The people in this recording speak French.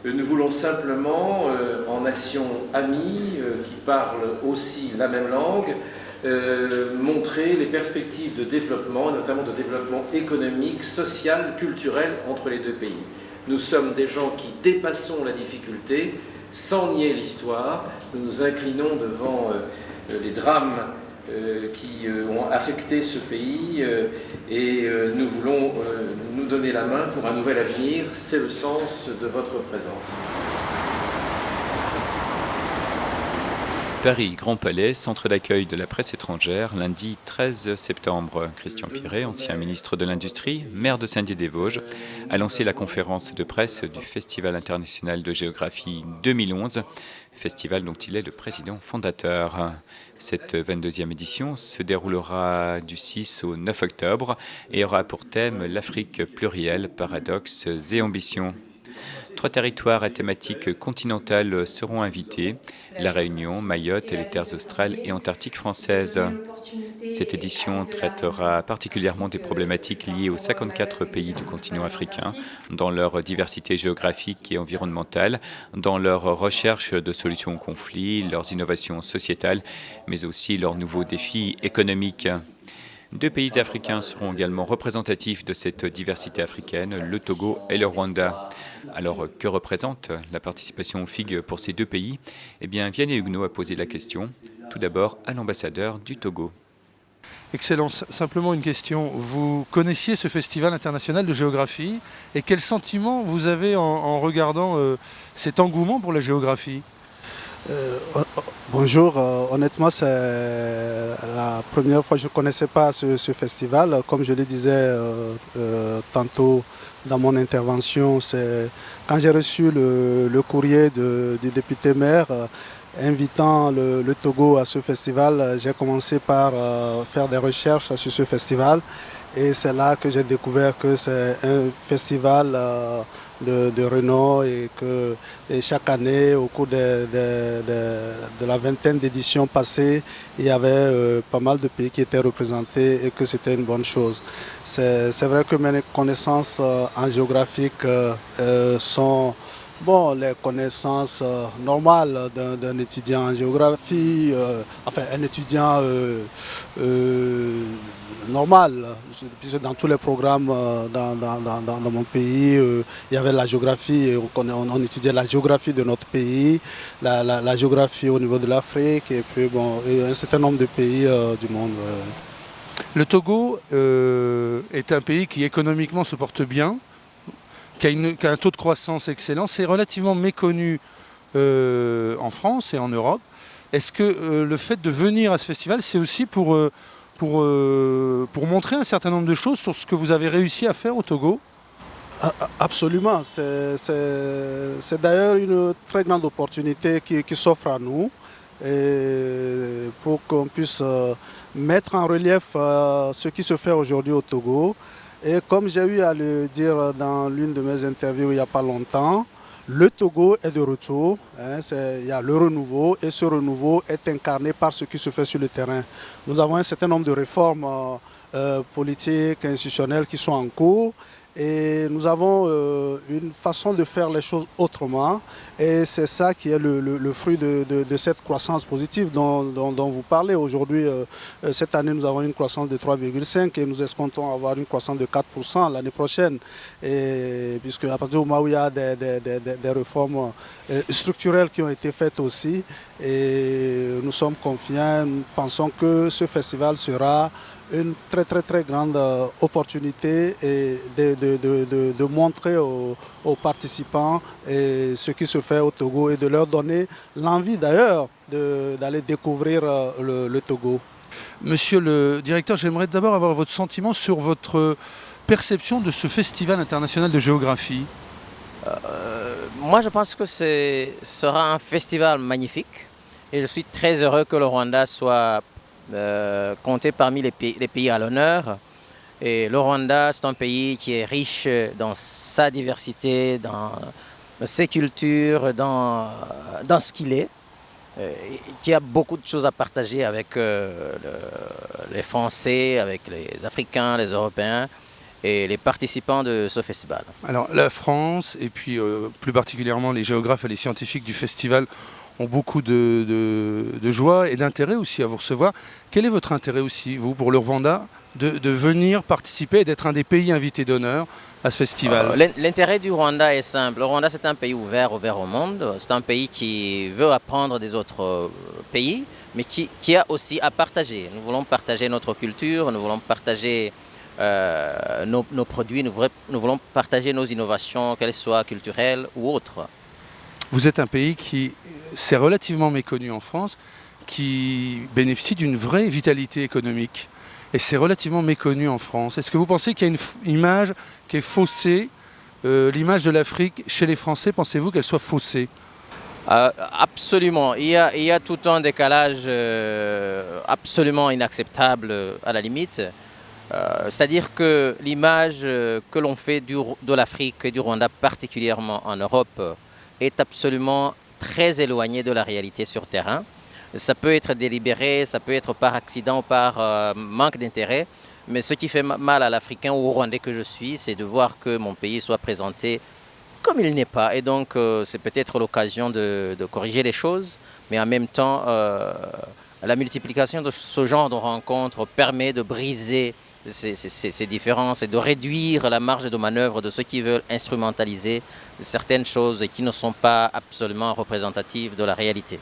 Nous voulons simplement, en nation amie, qui parle aussi la même langue, montrer les perspectives de développement, notamment de développement économique, social, culturel entre les deux pays. Nous sommes des gens qui dépassons la difficulté sans nier l'histoire. Nous nous inclinons devant les drames qui ont affecté ce pays et nous voulons nous donner la main pour un nouvel avenir. C'est le sens de votre présence. Paris, Grand Palais, centre d'accueil de la presse étrangère, lundi 13 septembre. Christian Piret, ancien ministre de l'Industrie, maire de Saint-Dié-des-Vosges, a lancé la conférence de presse du Festival international de géographie 2011, festival dont il est le président fondateur. Cette 22e édition se déroulera du 6 au 9 octobre et aura pour thème l'Afrique plurielle, paradoxes et ambitions. 3 territoires à thématique continentale seront invités, La Réunion, Mayotte et les terres australes et antarctiques françaises. Cette édition traitera particulièrement des problématiques liées aux 54 pays du continent africain, dans leur diversité géographique et environnementale, dans leur recherche de solutions aux conflits, leurs innovations sociétales, mais aussi leurs nouveaux défis économiques. 2 pays africains seront également représentatifs de cette diversité africaine, le Togo et le Rwanda. Alors, que représente la participation au FIG pour ces 2 pays? Eh bien, Vianney Huguenot a posé la question, tout d'abord à l'ambassadeur du Togo. Excellence, simplement une question. Vous connaissiez ce festival international de géographie et quel sentiment vous avez en regardant cet engouement pour la géographie? Bonjour, honnêtement c'est la première fois, je ne connaissais pas ce festival. Comme je le disais tantôt dans mon intervention, c'est quand j'ai reçu le courrier du député maire invitant le Togo à ce festival, j'ai commencé par faire des recherches sur ce festival et c'est là que j'ai découvert que c'est un festival de renom et que chaque année, au cours de la vingtaine d'éditions passées, il y avait pas mal de pays qui étaient représentés et que c'était une bonne chose. C'est vrai que mes connaissances en géographique sont les connaissances normales d'un étudiant en géographie, enfin un étudiant normal. Puisque dans tous les programmes dans mon pays, il y avait la géographie, et on étudiait la géographie de notre pays, la géographie au niveau de l'Afrique et puis et un certain nombre de pays du monde. Le Togo est un pays qui économiquement se porte bien, qui a un taux de croissance excellent. C'est relativement méconnu en France et en Europe. Est-ce que le fait de venir à ce festival, c'est aussi pour montrer un certain nombre de choses sur ce que vous avez réussi à faire au Togo? Absolument. C'est d'ailleurs une très grande opportunité qui s'offre à nous et pour qu'on puisse mettre en relief ce qui se fait aujourd'hui au Togo. Et comme j'ai eu à le dire dans l'une de mes interviews il n'y a pas longtemps, le Togo est de retour, il y a le renouveau et ce renouveau est incarné par ce qui se fait sur le terrain. Nous avons un certain nombre de réformes politiques, institutionnelles qui sont en cours et nous avons une façon de faire les choses autrement et c'est ça qui est le fruit de cette croissance positive dont vous parlez. Aujourd'hui, cette année, nous avons une croissance de 3,5 et nous escomptons avoir une croissance de 4% l'année prochaine. Et puisque à partir du moment où il y a des réformes structurelles qui ont été faites aussi, et nous sommes confiants, nous pensons que ce festival sera une très grande opportunité et de montrer aux participants ce qui se fait au Togo et de leur donner l'envie d'ailleurs d'aller découvrir le Togo. Monsieur le directeur, j'aimerais d'abord avoir votre sentiment sur votre perception de ce festival international de géographie. Moi je pense que ce sera un festival magnifique et je suis très heureux que le Rwanda soit compté parmi les pays à l'honneur. Et le Rwanda, c'est un pays qui est riche dans sa diversité, dans ses cultures, dans ce qu'il est, qui a beaucoup de choses à partager avec les Français, avec les Africains, les Européens. et les participants de ce festival. Alors la France, et puis plus particulièrement les géographes et les scientifiques du festival, ont beaucoup de joie et d'intérêt aussi à vous recevoir. Quel est votre intérêt aussi, vous, pour le Rwanda, de venir participer et d'être un des pays invités d'honneur à ce festival? L'intérêt du Rwanda est simple. Le Rwanda, c'est un pays ouvert au monde. C'est un pays qui veut apprendre des autres pays, mais qui a aussi à partager. Nous voulons partager notre culture, nous voulons partager nos produits, nous voulons partager nos innovations, qu'elles soient culturelles ou autres. Vous êtes un pays qui c'est relativement méconnu en France, qui bénéficie d'une vraie vitalité économique. Et c'est relativement méconnu en France. Est-ce que vous pensez qu'il y a une image qui est faussée, l'image de l'Afrique chez les Français, pensez-vous qu'elle soit faussée? Absolument. Il y a tout un décalage absolument inacceptable à la limite. C'est-à-dire que l'image que l'on fait de l'Afrique et du Rwanda, particulièrement en Europe, est absolument très éloignée de la réalité sur terrain. Ça peut être délibéré, ça peut être par accident ou par manque d'intérêt, mais ce qui fait mal à l'Africain ou au Rwandais que je suis, c'est de voir que mon pays soit présenté comme il n'est pas. Et donc c'est peut-être l'occasion de corriger les choses, mais en même temps, la multiplication de ce genre de rencontres permet de briser ces différences et de réduire la marge de manœuvre de ceux qui veulent instrumentaliser certaines choses qui ne sont pas absolument représentatives de la réalité.